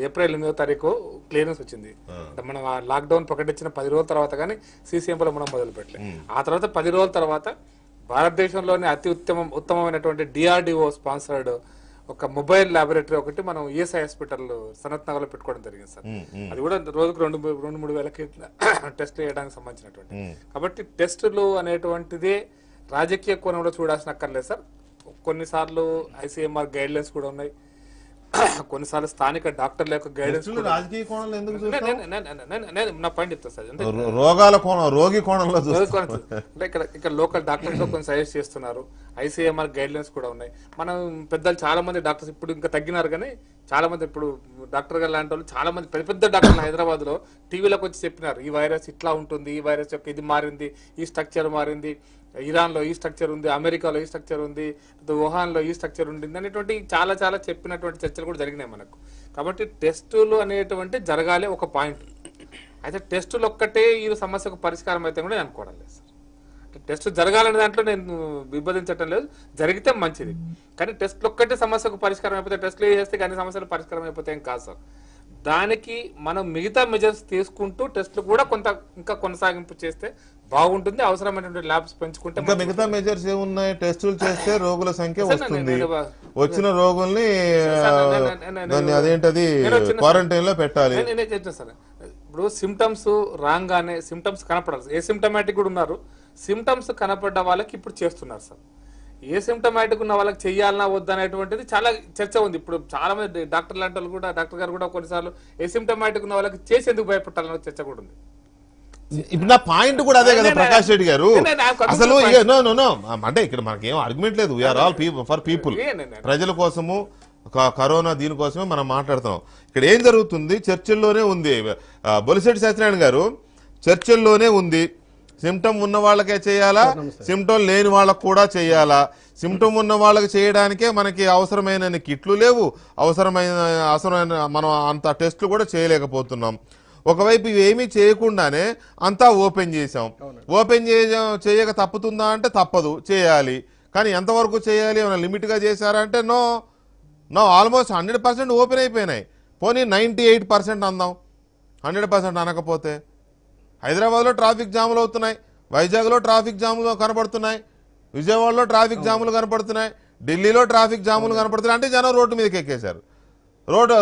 [SPEAKER 5] ఏప్రిల్ 8వ తారీఖు క్లియరెన్స్ వచ్చింది. మనం ఆ లాక్డౌన్ ప్రకటించిన 10 రోజుల తర్వాత కానీ CCMBలో మనం మొదలు పెట్టలేదు. ఆ తర్వాత 10 రోజుల తర్వాత భారతదేశంలోనే అతి ఉత్తమమైనటువంటి DRDO స్పాన్సర్డ్ ఒక మొబైల్ ల్యాబొరేటరీ ఒకటి మనం ESI హాస్పిటల్ సనత్ నగర్ లో పెట్టుకోవడం జరిగింది సార్. అది కూడా రోజుకు 2-3 వేలకి టెస్ట్ చేయడానికి సంబంధించినటువంటి. కాబట్టి టెస్టులు అనేటువంటిదే రాజకీయ కోణంలో చూడాల్సిన అక్కర్లేదు సార్. కొన్నిసార్లు ICMR గైడ్ లైన్స్ కూడా ఉన్నాయి, కొన్నిసార్లు స్థానిక డాక్టర్ల యొక్క గైడెన్స్.
[SPEAKER 1] రాజకీయ కోణంలో ఎందుకు
[SPEAKER 5] నా పాయింట్ చెప్తా సార్,
[SPEAKER 1] రోగాల కోణం, రోగి కోణంలో
[SPEAKER 5] అంటే ఇక్కడ లోకల్ డాక్టర్స్ కొన్ని సజెస్ట్ చేస్తున్నారు. ICMR గైడ్ లైన్స్ కూడా ఉన్నాయి. మనం పెద్దలు చాలా మంది డాక్టర్స్ ఇప్పుడు ఇంకా తగ్గినారు, కానీ చాలా మంది ఇప్పుడు డాక్టర్ గారు లాంటి వాళ్ళు చాలా మంది పెద్ద పెద్ద డాక్టర్లు హైదరాబాద్ లో టీవీలోకి వచ్చి చెప్పినారు, ఈ వైరస్ ఇట్లా ఉంటుంది, ఈ వైరస్ యొక్క ఇది మారింది, ఈ స్ట్రక్చర్ మారింది, ఇరాన్లో ఈ స్ట్రక్చర్ ఉంది, అమెరికాలో ఈ స్ట్రక్చర్ ఉంది, వుహాన్లో ఈ స్ట్రక్చర్ ఉంటుంది అనేటువంటి చాలా చాలా చెప్పినటువంటి చర్చలు కూడా జరిగినాయి మనకు. కాబట్టి టెస్టులు అనేటువంటి జరగాలి ఒక పాయింట్. అయితే టెస్టులు ఒక్కటే ఈ సమస్యకు పరిష్కారం అయితే కూడా నేను అనుకోవడం లేదు సార్. టెస్ట్ జరగాలనే దాంట్లో నేను విభజించటం లేదు, జరిగితే మంచిది. కానీ టెస్టులు ఒక్కటే సమస్యకు పరిష్కారం అయిపోతే, టెస్టులు చేస్తే అన్ని సమస్యలు పరిష్కారం అయిపోతే ఏం కాదు సార్. దానికి మనం మిగతా మెజర్స్ తీసుకుంటూ టెస్టులు కూడా కొంత ఇంకా కొనసాగింపు చేస్తే బాగుంటుంది. అవసరమైనటువంటి ల్యాబ్స్ పెంచుకుంటే
[SPEAKER 1] మిగతా మెజర్స్ ఏమున్నాయి, టెస్టులు చేస్తే రోగుల సంఖ్య వస్తుంది, వచ్చిన రోగుల్ని అదేంటది క్వారంటైన్ లో పెట్టాలి.
[SPEAKER 5] నేను చెప్తాను సార్, ఇప్పుడు సిమ్టమ్స్ రాగానే సిమ్టమ్స్ కనపడాలి. ఏ సిమ్టమాటిక్ కూడా ఉన్నారు, సిమ్టమ్స్ కనపడ్డ వాళ్ళకి ఇప్పుడు చేస్తున్నారు సార్. ఏ సిమ్టమాటిక్ ఉన్న వాళ్ళకి చెయ్యాలన్నా వద్దనేటువంటిది చాలా చర్చ ఉంది. ఇప్పుడు చాలా మంది డాక్టర్ లాంటి వాళ్ళు కూడా, డాక్టర్ గారు కూడా కొన్నిసార్లు ఏ సిమ్టమాటిక్ ఉన్న వాళ్ళకి చేసేందుకు భయపడాలన్న చర్చ కూడా ఉంది.
[SPEAKER 1] ఇప్పుడు నా పాయింట్ కూడా అదే కదా ప్రకాష్ రెడ్డి గారు. అసలు నో అంటే ఇక్కడ మనకేం ఆర్గ్యుమెంట్ లేదు. వీఆర్ ఆల్ ఫర్ పీపుల్, ప్రజల కోసము, కరోనా దీనికోసమే మనం మాట్లాడుతున్నాం. ఇక్కడ ఏం జరుగుతుంది, చర్చల్లోనే ఉంది. బొలిశెట్టి సత్యనారాయణ గారు చర్చల్లోనే ఉంది. సిమ్టమ్ ఉన్న వాళ్ళకే చేయాలా, సిమ్టమ్ లేని వాళ్ళకు కూడా చేయాలా? సిమ్టమ్ ఉన్న వాళ్ళకి చేయడానికే మనకి అవసరమైన కిట్లు లేవు, అవసరమైన మనం అంత టెస్టులు కూడా చేయలేకపోతున్నాం. ఒకవైపు ఇవేమీ చేయకుండానే అంతా ఓపెన్ చేసాం. ఓపెన్ చేయక తప్పుతుందా అంటే తప్పదు, చేయాలి. కానీ ఎంతవరకు చేయాలి, ఏమైనా లిమిట్గా చేశారంటే నో ఆల్మోస్ట్ 100% ఓపెన్ అయిపోయినాయి. పోనీ 98% అందాం, 100% అనకపోతే. హైదరాబాద్లో ట్రాఫిక్ జాములు అవుతున్నాయి, వైజాగ్లో ట్రాఫిక్ జాములు కనపడుతున్నాయి, విజయవాడలో ట్రాఫిక్ జాములు కనపడుతున్నాయి, ఢిల్లీలో ట్రాఫిక్ జాములు కనపడుతున్నాయి. అంటే జనం రోడ్డు మీదకి ఎక్కేశారు.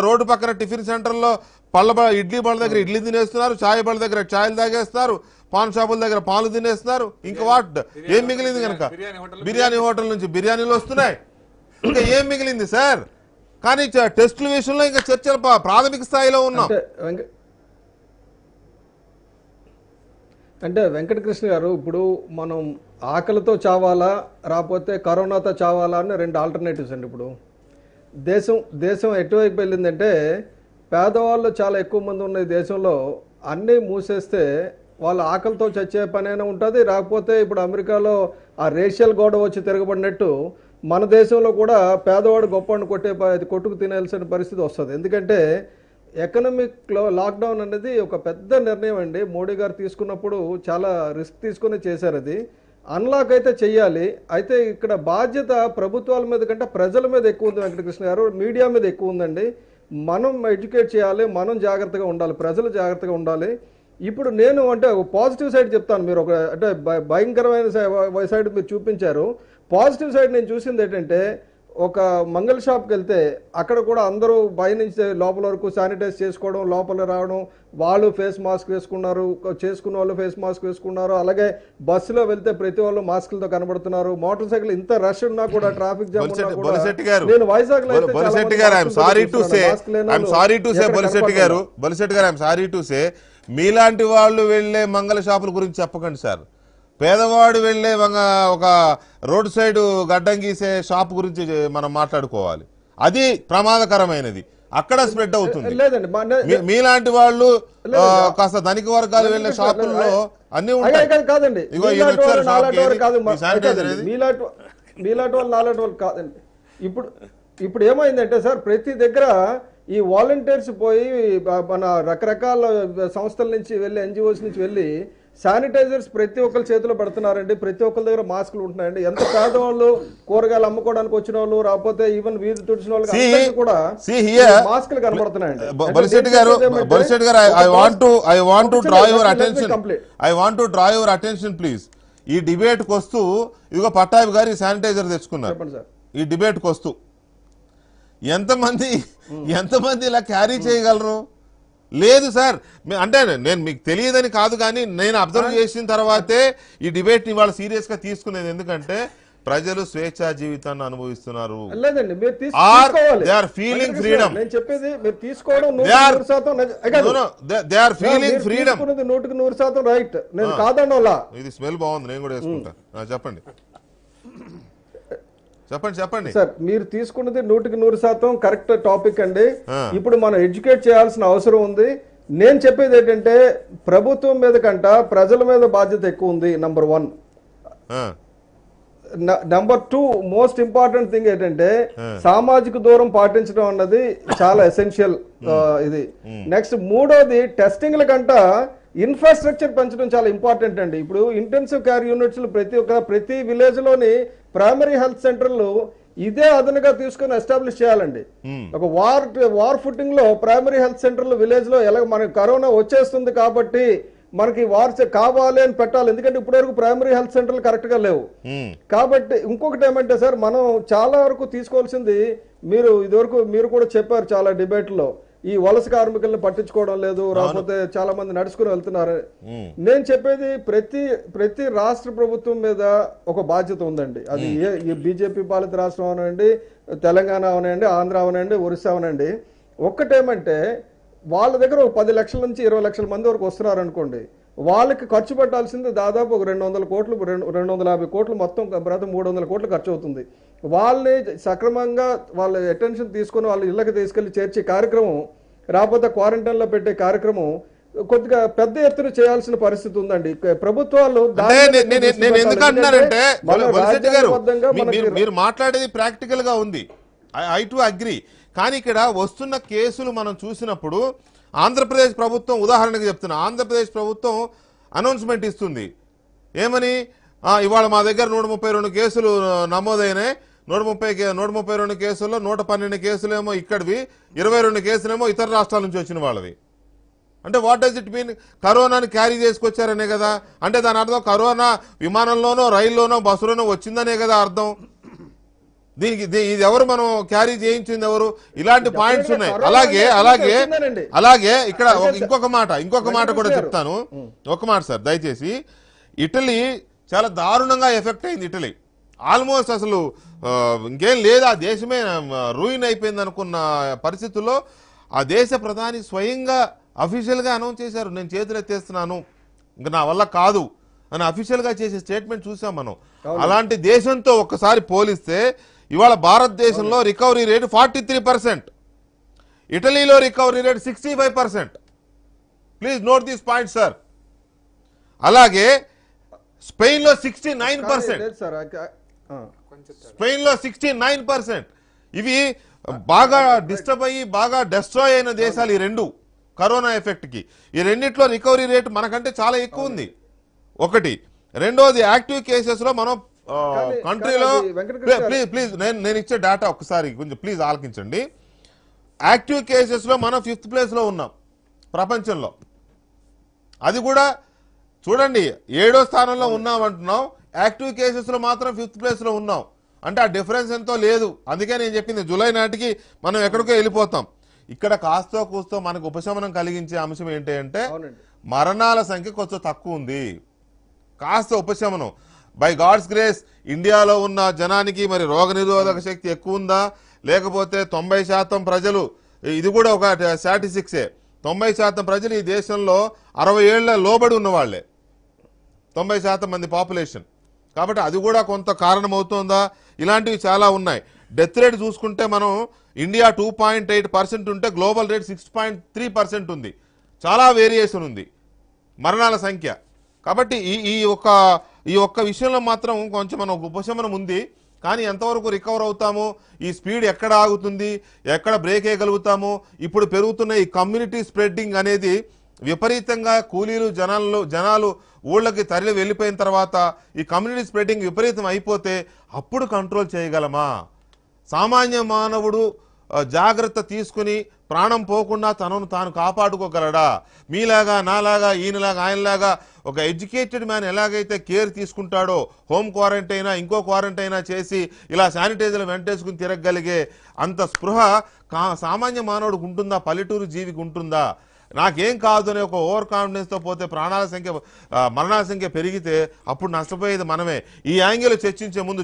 [SPEAKER 1] రోడ్డు పక్కన టిఫిన్ సెంటర్లో ఇడ్లీ బళ్ళ దగ్గర ఇడ్లీ తినేస్తున్నారు, చాయ్ బళ్ళ దగ్గర చాయలు తాగేస్తున్నారు, పాన్ షాపుల దగ్గర పాలు తినేస్తున్నారు. ఇంకా వాట్ ఏం మిగిలింది కనుక? బిర్యానీ హోటల్ నుంచి బిర్యానీలు వస్తున్నాయి. ఇంకా ఏం మిగిలింది సార్? కానీ టెస్టుల విషయంలో ఇంకా చర్చలు ప్రాథమిక స్థాయిలో ఉన్నాం.
[SPEAKER 6] అంటే వెంకటకృష్ణ గారు, ఇప్పుడు మనం ఆకలితో చావాలా రాకపోతే కరోనాతో చావాలా అని 2 ఆల్టర్నేటివ్స్ అండి. ఇప్పుడు దేశం ఎటువైపు వెళ్ళిందంటే, పేదవాళ్ళు చాలా ఎక్కువ మంది ఉన్న ఈ దేశంలో అన్నీ మూసేస్తే వాళ్ళు ఆకలితో చచ్చే పనైనా ఉంటుంది. రాకపోతే ఇప్పుడు అమెరికాలో ఆ రేషియల్ గొడవ వచ్చి తిరగబడినట్టు మన దేశంలో కూడా పేదవాడు గొప్పవాడిని కొట్టుకు తినాల్సిన పరిస్థితి వస్తుంది. ఎందుకంటే ఎకనామిక్ లాక్డౌన్ అనేది ఒక పెద్ద నిర్ణయం అండి. మోడీ గారు తీసుకున్నప్పుడు చాలా రిస్క్ తీసుకుని చేశారు. అది అన్లాక్ అయితే చెయ్యాలి. అయితే ఇక్కడ బాధ్యత ప్రభుత్వాల మీద కంటే ప్రజల మీద ఎక్కువ ఉంది వెంకటకృష్ణ గారు, మీడియా మీద ఎక్కువ ఉందండి. మనం ఎడ్యుకేట్ చేయాలి, మనం జాగ్రత్తగా ఉండాలి, ప్రజలు జాగ్రత్తగా ఉండాలి. ఇప్పుడు నేను అంటే పాజిటివ్ సైడ్ చెప్తాను. మీరు అంటే భయంకరమైన సైడ్ మీరు చూపించారు. పాజిటివ్ సైడ్ నేను చూసింది ఏంటంటే, ఒక మంగళ షాప్కి వెళ్తే అక్కడ కూడా అందరూ బయట నుంచి లోపల వరకు శానిటైజ్ చేసుకోవడం, లోపల రావడం, వాళ్ళు ఫేస్ మాస్క్ వేసుకున్నారు, చేసుకున్న వాళ్ళు ఫేస్ మాస్క్ వేసుకున్నారు. అలాగే బస్సులో వెళ్తే ప్రతి వాళ్ళు మాస్కులతో కనబడుతున్నారు. మోటార్ సైకిల్ ఇంత రష్ ఉన్నా కూడా, ట్రాఫిక్ జామ్ ఉన్నా కూడా, నేను వైజాగ్ లో
[SPEAKER 1] మీలాంటి వాళ్ళు వెళ్లే మంగళ షాపుల గురించి చెప్పకండి సార్. పేదవాడు వెళ్లే ఒక రోడ్ సైడ్ గడ్డం గీసే షాప్ గురించి మనం మాట్లాడుకోవాలి. అది ప్రమాదకరమైనది, అక్కడ స్ప్రెడ్ అవుతుంది. మీలాంటి వాళ్ళు కాస్త ధనిక వర్గాలు వెళ్లే షాపుల్లో అన్ని ఉంటాయి.
[SPEAKER 6] కాదండి, మీలాంటి వాళ్ళు నాలాంటి వాళ్ళు కాదండి. ఇప్పుడు ఏమైందంటే సార్, ప్రతి దగ్గర ఈ వాలంటీర్స్ పోయి మన రకరకాల సంస్థల నుంచి వెళ్ళి, ఎన్జిఓస్ నుంచి వెళ్ళి శానిటైజర్స్ ప్రతి ఒక్కరి చేతిలో పెడుతున్నారండి. ప్రతి ఒక్కరి దగ్గర మాస్కులు ఉంటున్నాయండి. ఎంత పేదవాళ్ళు, కూరగాయలు అమ్ముకోవడానికి వచ్చిన వాళ్ళు, రాకపోతే ఈవెన్ వీధి తుడిచిన వాళ్ళు కూడా మాస్కులు కనబడుతున్నాయండి.
[SPEAKER 1] I want to draw your attention please. ఈ డిబేట్ కు వస్తూ ఇదిగో పట్టాభి గారు శానిటైజర్ తెచ్చుకున్నారు. ఈ డిబేట్ కు వస్తూ ఎంతమంది ఇలా క్యారీ చేయగలరు? లేదు సార్, అంటే నేను మీకు తెలియదని కాదు, కానీ నేను అబ్జర్వ్ చేసిన తర్వాతే ఈ డిబేట్ ని వాళ్ళు సీరియస్ గా తీసుకునేది. ఎందుకంటే ప్రజలు స్వేచ్ఛా జీవితాన్ని అనుభవిస్తున్నారు. ఇది స్మెల్ బాగుంది, నేను కూడా వేసుకుంటా. చెప్పండి చెప్పండి
[SPEAKER 6] సార్. మీరు తీసుకున్నది 100% కరెక్ట్ టాపిక్ అండి. ఇప్పుడు మనం ఎడ్యుకేట్ చేయాల్సిన అవసరం ఉంది. నేను చెప్పేది ఏంటంటే, ప్రభుత్వం మీద కంట ప్రజల మీద బాధ్యత ఎక్కువ ఉంది, number 1. Number 2 most important thing ఏంటంటే, సామాజిక దూరం పాటించడం అన్నది చాలా ఎసెన్షియల్. ఇది నెక్స్ట్. మూడోది, టెస్టింగ్ల కంట ఇన్ఫ్రాస్ట్రక్చర్ పెంచడం చాలా ఇంపార్టెంట్ అండి. ఇప్పుడు ఇంటెన్సివ్ కేర్ యూనిట్స్ ప్రతి విలేజ్ లోని ప్రైమరీ హెల్త్ సెంటర్లు ఇదే అదనుగా తీసుకుని ఎస్టాబ్లిష్ చేయాలండి. ఒక వార్ ఫుటింగ్ లో ప్రైమరీ హెల్త్ సెంటర్లు విలేజ్ లో ఎలా మనకి కరోనా వచ్చేస్తుంది కాబట్టి మనకి వార్ కావాలి అని పెట్టాలి. ఎందుకంటే ఇప్పటివరకు ప్రైమరీ హెల్త్ సెంటర్లు కరెక్ట్ గా లేవు. కాబట్టి ఇంకొకటి ఏమంటే సార్, మనం చాలా వరకు తీసుకోవాల్సింది, మీరు ఇదివరకు మీరు కూడా చెప్పారు చాలా డిబేట్ లో, ఈ వలస కార్మికులను పట్టించుకోవడం లేదు, రాకపోతే చాలా మంది నడుచుకుని వెళ్తున్నారు. నేను చెప్పేది ప్రతి రాష్ట్ర ప్రభుత్వం మీద ఒక బాధ్యత ఉందండి. అది ఈ బీజేపీ పాలిత రాష్ట్రం అవనండి, తెలంగాణ అవనండి, ఆంధ్ర అవనండి, ఒరిస్సా అవనండి. ఒక్కటేమంటే వాళ్ళ దగ్గర ఒక 10 లక్షల నుంచి 20 లక్షల మంది వరకు వస్తున్నారు అనుకోండి, వాళ్ళకి ఖర్చు పెట్టాల్సింది దాదాపు ఒక 200 కోట్లు 250 కోట్లు, మొత్తం 300 కోట్లు ఖర్చు అవుతుంది. వాళ్ళని సక్రమంగా వాళ్ళ అటెన్షన్ తీసుకొని వాళ్ళ ఇళ్ళకి తీసుకెళ్లి చేర్చే కార్యక్రమం, రాకపోతే క్వారంటైన్లో పెట్టే కార్యక్రమం కొద్దిగా పెద్ద ఎత్తున చేయాల్సిన పరిస్థితి ఉందండి. ప్రభుత్వాలు
[SPEAKER 1] నేను ఎందుకు అంటున్నానంటే మీరు మాట్లాడేది ప్రాక్టికల్ గా ఉంది, ఐ టు అగ్రి. కానీ ఇక్కడ వస్తున్న కేసులు మనం చూసినప్పుడు ఆంధ్రప్రదేశ్ ప్రభుత్వం, ఉదాహరణకు చెప్తున్నా, ఆంధ్రప్రదేశ్ ప్రభుత్వం అనౌన్స్మెంట్ ఇస్తుంది ఏమని, ఇవాళ మా దగ్గర 132 కేసులు నమోదైనాయి, 132 కేసుల్లో 112 కేసులేమో ఇక్కడివి, 22 కేసులేమో ఇతర రాష్ట్రాల నుంచి వచ్చిన వాళ్ళవి. అంటే వాట్ డస్ ఇట్ మీన్? కరోనాని క్యారీ చేసుకొచ్చారనే కదా. అంటే దాని అర్థం కరోనా విమానంలోనో రైల్లోనో బస్సులోనో వచ్చిందనే కదా అర్థం. దీనికి ఇది ఎవరు మనం క్యారీ చేయించింది ఎవరు? ఇలాంటి పాయింట్స్ ఉన్నాయి. అలాగే ఇక్కడ ఇంకొక మాట కూడా చెప్తాను. ఒక మాట సార్ దయచేసి. ఇటలీ చాలా దారుణంగా ఎఫెక్ట్ అయింది. ఇటలీ ఆల్మోస్ట్ అసలు ఇంకేం లేదు, ఆ దేశమే రూయిన్ అయిపోయింది అనుకున్న పరిస్థితుల్లో ఆ దేశ ప్రధాని స్వయంగా అఫీషియల్గా అనౌన్స్ చేశారు, నేను చేతులు ఎత్తేస్తున్నాను, ఇంకా నా వల్ల కాదు అని అఫీషియల్గా చేసే స్టేట్మెంట్ చూసాం మనం. అలాంటి దేశంతో ఒక్కసారి పోలిస్తే ఇవాళ భారతదేశంలో రికవరీ రేటు 43%, ఇటలీలో recovery rate 65%. Please note this point sir. అలాగే స్పెయిన్లో 69%, స్పెయిన్లో 69%. ఇవి బాగా డిస్టర్బ్ అయ్యి బాగా డెస్ట్రాయ్ అయిన దేశాలు ఈ రెండు కరోనా ఎఫెక్ట్ కి. ఈ రెండిట్లో రికవరీ రేట్ మనకంటే చాలా ఎక్కువ ఉంది. ఒకటి. రెండోది యాక్టివ్ కేసెస్ లో మనం కంట్రీలో, ప్లీజ్ నేను ఇచ్చే డేటా ఒకసారి కొంచెం ప్లీజ్ ఆలకించండి. యాక్టివ్ కేసెస్ లో మనం 5th ప్లేస్ లో ఉన్నాం ప్రపంచంలో. అది కూడా చూడండి 7వ స్థానంలో ఉన్నాం అంటున్నాం, యాక్టివ్ కేసెస్ లో మాత్రం 5th ప్లేస్ లో ఉన్నాం. అంటే ఆ డిఫరెన్స్ ఎంతో లేదు. అందుకే నేను చెప్పింది జూలై నాటికి మనం ఎక్కడికో వెళ్ళిపోతాం. ఇక్కడ కాస్తో కూస్తో మనకు ఉపశమనం కలిగించే అంశం ఏంటి అంటే మరణాల సంఖ్య కొంచెం తక్కువ ఉంది, కాస్త ఉపశమనం. బై గాడ్స్ గ్రేస్ ఇండియాలో ఉన్న జనానికి మరి రోగనిరోధక శక్తి ఎక్కువ ఉందా, లేకపోతే 90% ప్రజలు, ఇది కూడా ఒక స్టాటిస్టిక్సే, 90% ప్రజలు ఈ దేశంలో 60 ఏళ్ల లోబడి ఉన్నవాళ్లే, 90% మంది పాపులేషన్. కాబట్టి అది కూడా కొంత కారణమవుతోందా? ఇలాంటివి చాలా ఉన్నాయి. డెత్ రేట్ చూసుకుంటే మనం ఇండియా 2.8% ఉంటే గ్లోబల్ రేట్ 6.3% ఉంది. చాలా వేరియేషన్ ఉంది మరణాల సంఖ్య. కాబట్టి ఈ ఒక్క విషయంలో మాత్రం కొంచెం మనం ఉపశమనం ఉంది. కానీ ఎంతవరకు రికవర్ అవుతాము, ఈ స్పీడ్ ఎక్కడ ఆగుతుంది, ఎక్కడ బ్రేక్ వేయగలుగుతాము? ఇప్పుడు పెరుగుతున్న ఈ కమ్యూనిటీ స్ప్రెడ్డింగ్ అనేది విపరీతంగా కూలీలు జనాలు ఊళ్ళకి తరలి వెళ్ళిపోయిన తర్వాత ఈ కమ్యూనిటీ స్ప్రెడ్డింగ్ విపరీతం అయిపోతే అప్పుడు కంట్రోల్ చేయగలమా? సామాన్య మానవుడు జాగ్రత్త తీసుకుని ప్రాణం పోకుండా తనను తాను కాపాడుకోగలడా? మీలాగా, నాలాగా, ఈయనలాగా, ఆయనలాగా ఒక ఎడ్యుకేటెడ్ మ్యాన్ ఎలాగైతే కేర్ తీసుకుంటాడో, హోమ్ క్వారంటైనా ఇంకో క్వారంటైనా చేసి ఇలా శానిటైజర్లు వెంటేసుకుని తిరగగలిగే అంత స్పృహ సామాన్య మానవుడికి ఉంటుందా? పల్లెటూరు జీవికి ఉంటుందా? నాకేం కాదు అనే ఒక ఓవర్ కాన్ఫిడెన్స్తో పోతే మరణాల సంఖ్య పెరిగితే అప్పుడు నష్టపోయేది మనమే. ఈ యాంగిల్ చర్చించే ముందు